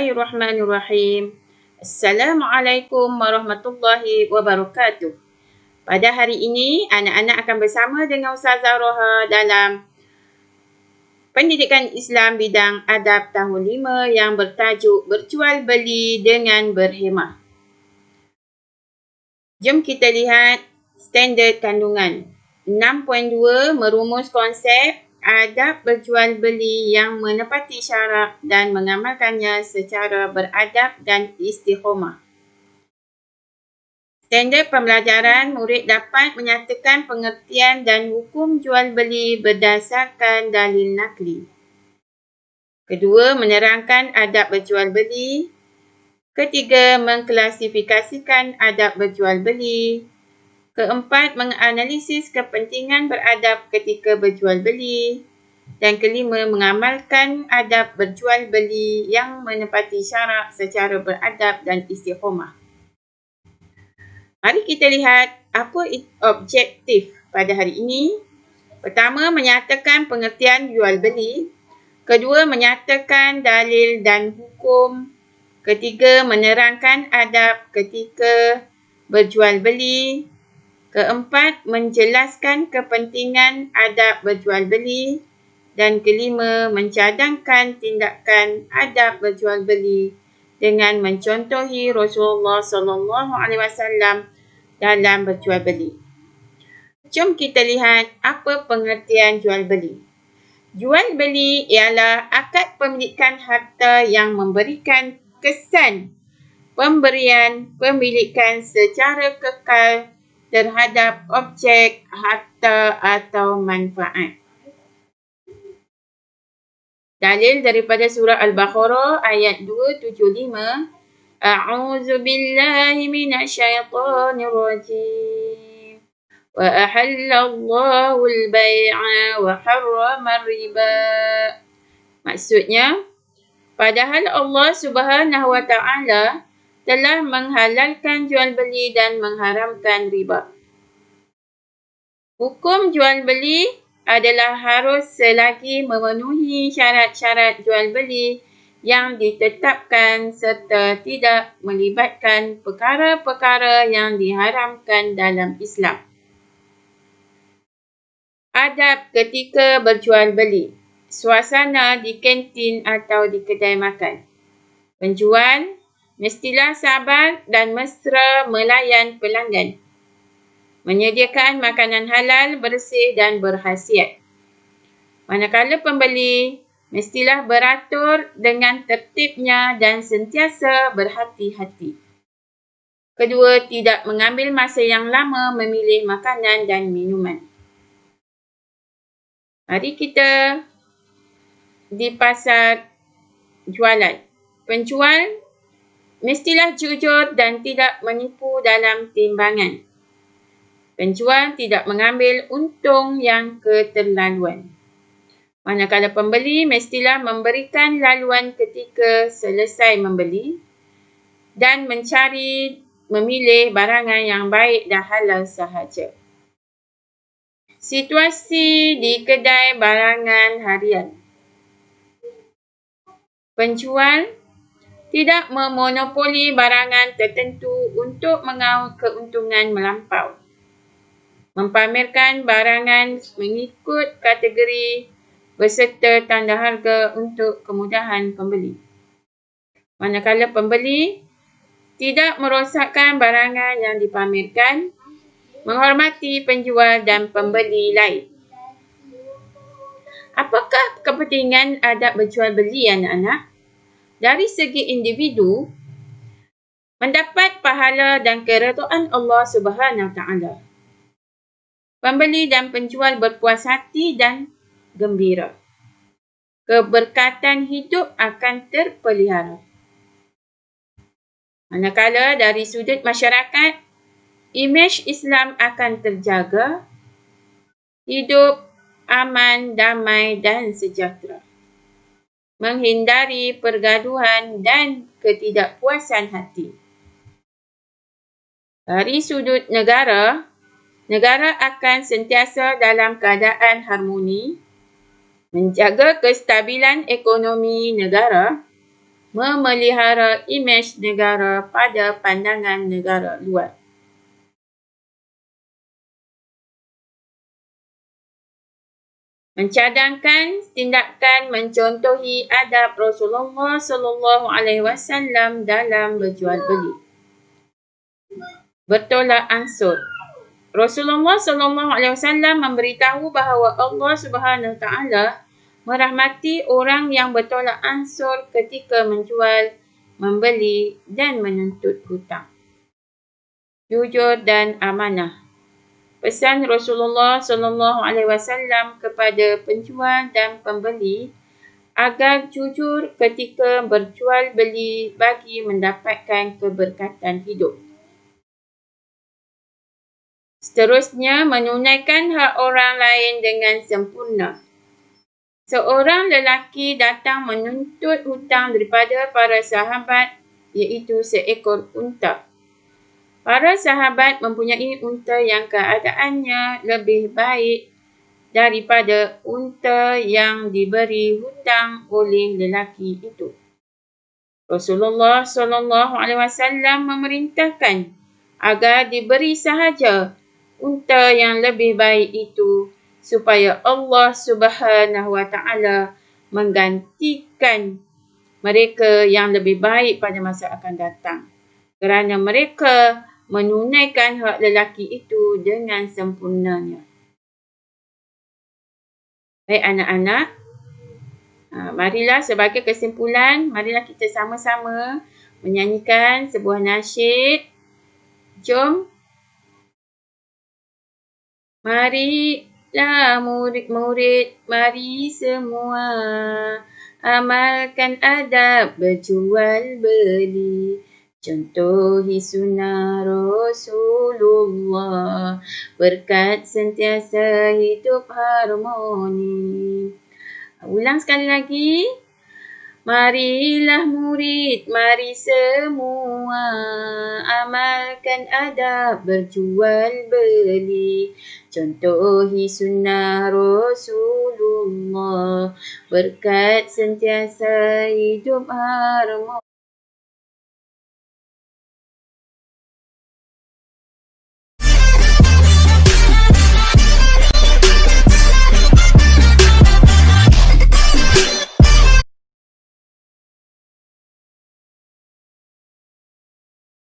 Bismillahirrahmanirrahim. Assalamualaikum warahmatullahi wabarakatuh. Pada hari ini, anak-anak akan bersama dengan Ustazah Roha dalam Pendidikan Islam bidang adab tahun 5 yang bertajuk Berjual Beli dengan Berhemah. Jom kita lihat standard kandungan. 6.2 merumus konsep adab berjual beli yang menepati syarat dan mengamalkannya secara beradab dan istiqomah. Standard pembelajaran, murid dapat menyatakan pengertian dan hukum jual beli berdasarkan dalil nakli. Kedua, menerangkan adab berjual beli. Ketiga, mengklasifikasikan adab berjual beli. Keempat, menganalisis kepentingan beradab ketika berjual beli. Dan kelima, mengamalkan adab berjual beli yang menepati syarat secara beradab dan istiqomah. Mari kita lihat apa objektif pada hari ini. Pertama, menyatakan pengertian jual beli. Kedua, menyatakan dalil dan hukum. Ketiga, menerangkan adab ketika berjual beli. Keempat, menjelaskan kepentingan adab berjual beli. Dan kelima, mencadangkan tindakan adab berjual beli dengan mencontohi Rasulullah SAW dalam berjual beli. Jom kita lihat apa pengertian jual beli. Jual beli ialah akad pemilikan harta yang memberikan kesan pemberian pemilikan secara kekal terhadap objek, harta atau manfaat. Dalil daripada surah Al-Baqarah ayat 275. A'udzu billahi minasyaitonir rajim. Wa ahallallahu al-bai'a wa harrama ar-riba. Maksudnya, padahal Allah Subhanahu wa taala telah menghalalkan jual beli dan mengharamkan riba. Hukum jual beli adalah harus selagi memenuhi syarat-syarat jual beli yang ditetapkan serta tidak melibatkan perkara-perkara yang diharamkan dalam Islam. Adab ketika berjual beli. Suasana di kantin atau di kedai makan. Penjual mestilah sabar dan mesra melayan pelanggan. Menyediakan makanan halal, bersih dan berkhasiat. Manakala pembeli mestilah beratur dengan tertibnya dan sentiasa berhati-hati. Kedua, tidak mengambil masa yang lama memilih makanan dan minuman. Mari kita di pasar jualan. Penjual mestilah jujur dan tidak menipu dalam timbangan. Penjual tidak mengambil untung yang keterlaluan. Manakala pembeli mestilah memberikan laluan ketika selesai membeli dan mencari memilih barangan yang baik dan halal sahaja. Situasi di kedai barangan harian. Penjual tidak memonopoli barangan tertentu untuk mengaut keuntungan melampau. Mempamerkan barangan mengikut kategori beserta tanda harga untuk kemudahan pembeli. Manakala pembeli tidak merosakkan barangan yang dipamerkan, menghormati penjual dan pembeli lain. Apakah kepentingan adab berjual beli anak-anak? Dari segi individu, mendapat pahala dan keredaan Allah Subhanahu Wa Taala. Pembeli dan penjual berpuas hati dan gembira. Keberkatan hidup akan terpelihara. Manakala dari sudut masyarakat, imej Islam akan terjaga, hidup aman, damai dan sejahtera. Menghindari pergaduhan dan ketidakpuasan hati. Dari sudut negara, negara akan sentiasa dalam keadaan harmoni, menjaga kestabilan ekonomi negara, memelihara imej negara pada pandangan negara luar. Mencadangkan tindakan mencontohi adab Rasulullah SAW dalam berjual beli. Bertolak ansur. Rasulullah SAW memberitahu bahawa Allah Subhanahu Taala merahmati orang yang bertolak ansur ketika menjual, membeli dan menuntut hutang. Jujur dan amanah. Pesan Rasulullah SAW kepada penjual dan pembeli agar jujur ketika berjual beli bagi mendapatkan keberkatan hidup. Seterusnya, menunaikan hak orang lain dengan sempurna. Seorang lelaki datang menuntut hutang daripada para sahabat, iaitu seekor unta. Para sahabat mempunyai unta yang keadaannya lebih baik daripada unta yang diberi hutang oleh lelaki itu. Rasulullah SAW memerintahkan agar diberi sahaja unta yang lebih baik itu supaya Allah Subhanahu Wa Taala menggantikan mereka yang lebih baik pada masa akan datang, kerana mereka menunaikan hak lelaki itu dengan sempurnanya. Baik anak-anak, marilah sebagai kesimpulan, marilah kita sama-sama menyanyikan sebuah nasyid. Jom. Marilah murid-murid, mari semua amalkan adab berjual beli. Contohi sunnah Rasulullah, berkat sentiasa hidup harmoni. Ulang sekali lagi. Marilah murid, mari semua amalkan adab berjual beli. Contohi sunnah Rasulullah, berkat sentiasa hidup harmoni.